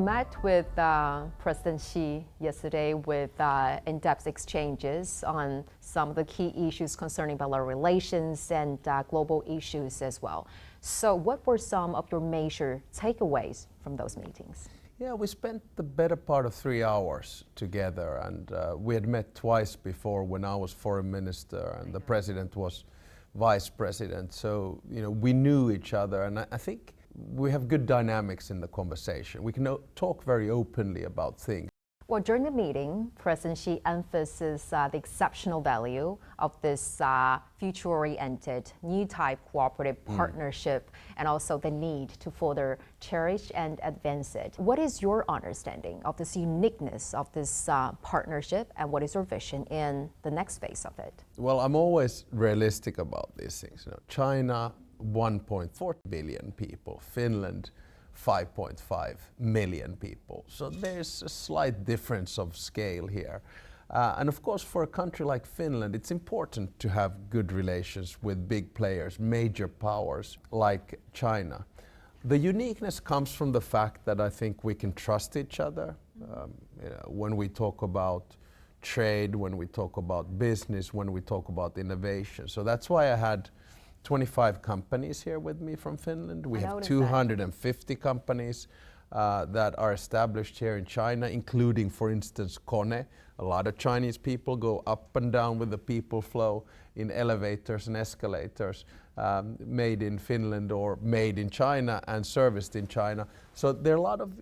Met with President Xi yesterday with in-depth exchanges on some of the key issues concerning bilateral relations and global issues as well. So what were some of your major takeaways from those meetings? Yeah, we spent the better part of 3 hours together, and we had met twice before when I was foreign minister and the president was vice president. So, we knew each other, and I think we have good dynamics in the conversation. We can talk very openly about things. Well, during the meeting, President Xi emphasized the exceptional value of this future-oriented, new type cooperative partnership and also the need to further cherish and advance it. What is your understanding of this uniqueness of this partnership, and what is your vision in the next phase of it? Well, I'm always realistic about these things. China, 1.4 billion people, Finland, 5.5 million people. So there's a slight difference of scale here. And of course, for a country like Finland, it's important to have good relations with big players, major powers like China. The uniqueness comes from the fact that I think we can trust each other. When we talk about trade, when we talk about business, when we talk about innovation. So that's why I had 25 companies here with me from Finland. We have 250 companies that are established here in China, including, for instance, Kone. A lot of Chinese people go up and down with the people flow in elevators and escalators, made in Finland or made in China and serviced in China. So there are a lot of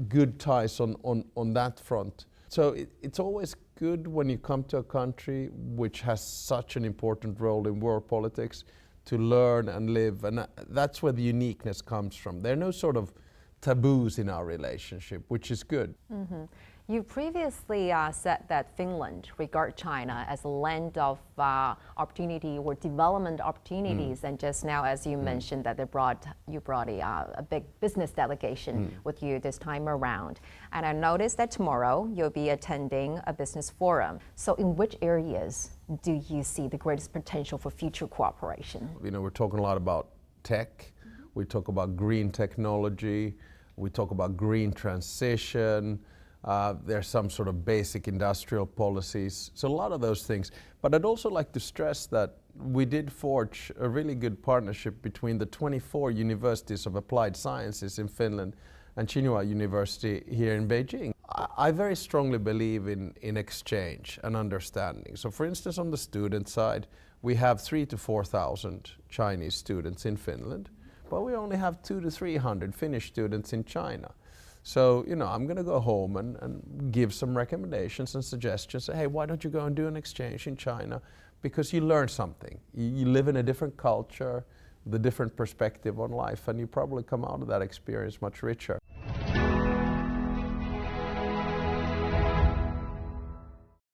good ties on that front. So it's always good when you come to a country which has such an important role in world politics to learn and live, and that's where the uniqueness comes from. There are no sort of taboos in our relationship, which is good. Mm-hmm. You previously said that Finland regard China as a land of opportunity or development opportunities, and just now, as you mentioned, that you brought a big business delegation with you this time around. And I noticed that tomorrow you'll be attending a business forum. So in which areas do you see the greatest potential for future cooperation? We're talking a lot about tech. We talk about green technology. We talk about green transition. There's some sort of basic industrial policies. So a lot of those things. But I'd also like to stress that we did forge a really good partnership between the 24 universities of applied sciences in Finland and Tsinghua University here in Beijing. I very strongly believe in exchange and understanding. So for instance, on the student side, we have 3,000 to 4,000 Chinese students in Finland, but we only have 200 to 300 Finnish students in China. So, I'm going to go home and give some recommendations and suggestions. Say, hey, why don't you go and do an exchange in China? Because you learn something. You live in a different culture, with a different perspective on life, and you probably come out of that experience much richer.